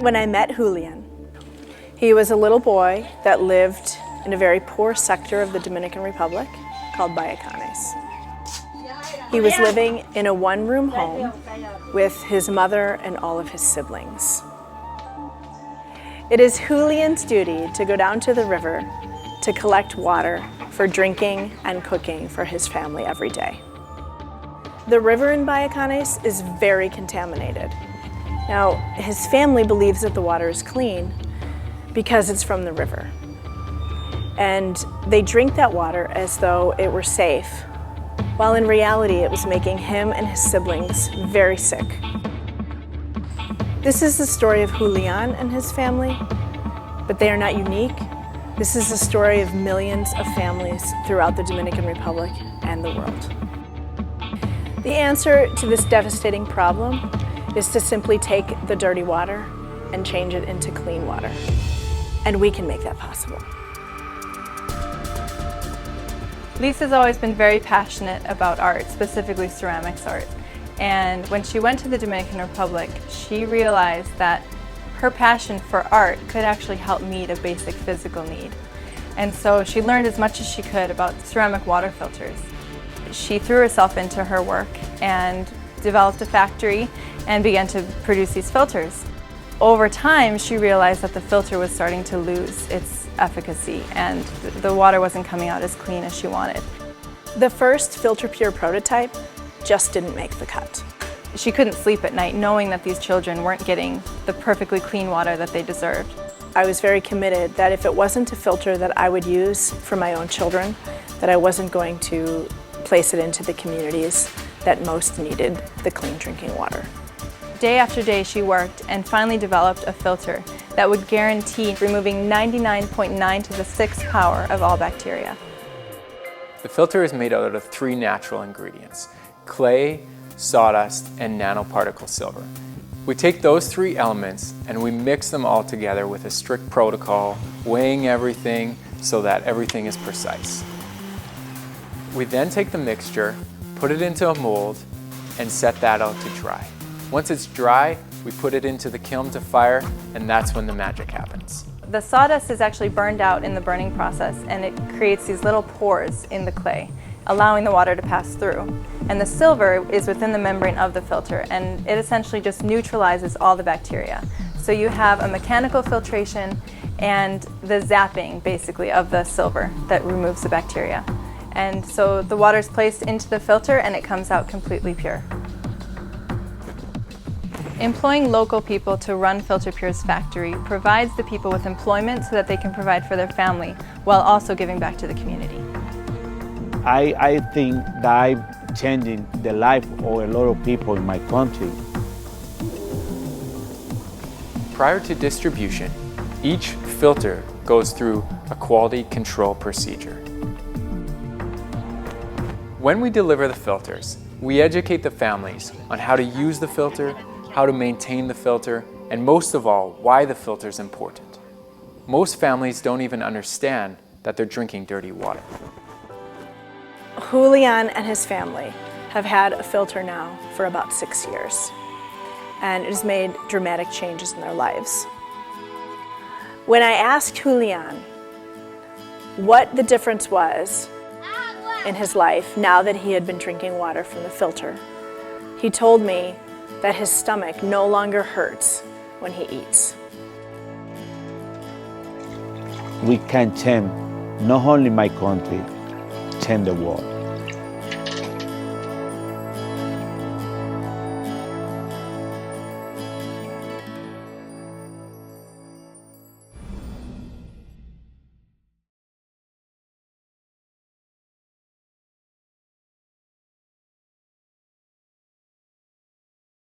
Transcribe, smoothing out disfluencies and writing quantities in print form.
when I met Julian. He was a little boy that lived in a very poor sector of the Dominican Republic called Bayacanes. He was living in a one-room home with his mother and all of his siblings. It is Julian's duty to go down to the river to collect water for drinking and cooking for his family every day. The river in Bayacanes is very contaminated. Now, his family believes that the water is clean because it's from the river. And they drink that water as though it were safe, while in reality it was making him and his siblings very sick. This is the story of Julian and his family, but they are not unique. This is the story of millions of families throughout the Dominican Republic and the world. The answer to this devastating problem is to simply take the dirty water and change it into clean water. And we can make that possible. Lisa's always been very passionate about art, specifically ceramics art. And when she went to the Dominican Republic, she realized that her passion for art could actually help meet a basic physical need. And so she learned as much as she could about ceramic water filters. She threw herself into her work and developed a factory and began to produce these filters. Over time, she realized that the filter was starting to lose its efficacy and the water wasn't coming out as clean as she wanted. The first FilterPure prototype just didn't make the cut. She couldn't sleep at night knowing that these children weren't getting the perfectly clean water that they deserved. I was very committed that if it wasn't a filter that I would use for my own children, that I wasn't going to place it into the communities that most needed the clean drinking water. Day after day she worked and finally developed a filter that would guarantee removing 99.9 to the 6th power of all bacteria. The filter is made out of 3 natural ingredients: clay, sawdust, and nanoparticle silver. We take those 3 elements and we mix them all together with a strict protocol, weighing everything so that everything is precise. We then take the mixture, put it into a mold, and set that out to dry. Once it's dry, we put it into the kiln to fire, and that's when the magic happens. The sawdust is actually burned out in the burning process, and it creates these little pores in the clay, allowing the water to pass through. And the silver is within the membrane of the filter, and it essentially just neutralizes all the bacteria. So you have a mechanical filtration and the zapping, basically, of the silver that removes the bacteria. And so the water is placed into the filter and it comes out completely pure. Employing local people to run FilterPure's factory provides the people with employment so that they can provide for their family while also giving back to the community. I think that I'm changing the life of a lot of people in my country. Prior to distribution, each filter goes through a quality control procedure. When we deliver the filters, we educate the families on how to use the filter, how to maintain the filter, and most of all, why the filter is important. Most families don't even understand that they're drinking dirty water. Julian and his family have had a filter now for about 6 years, and it has made dramatic changes in their lives. When I asked Julian what the difference was in his life now that he had been drinking water from the filter, he told me that his stomach no longer hurts when he eats. We can change not only my country, change the world.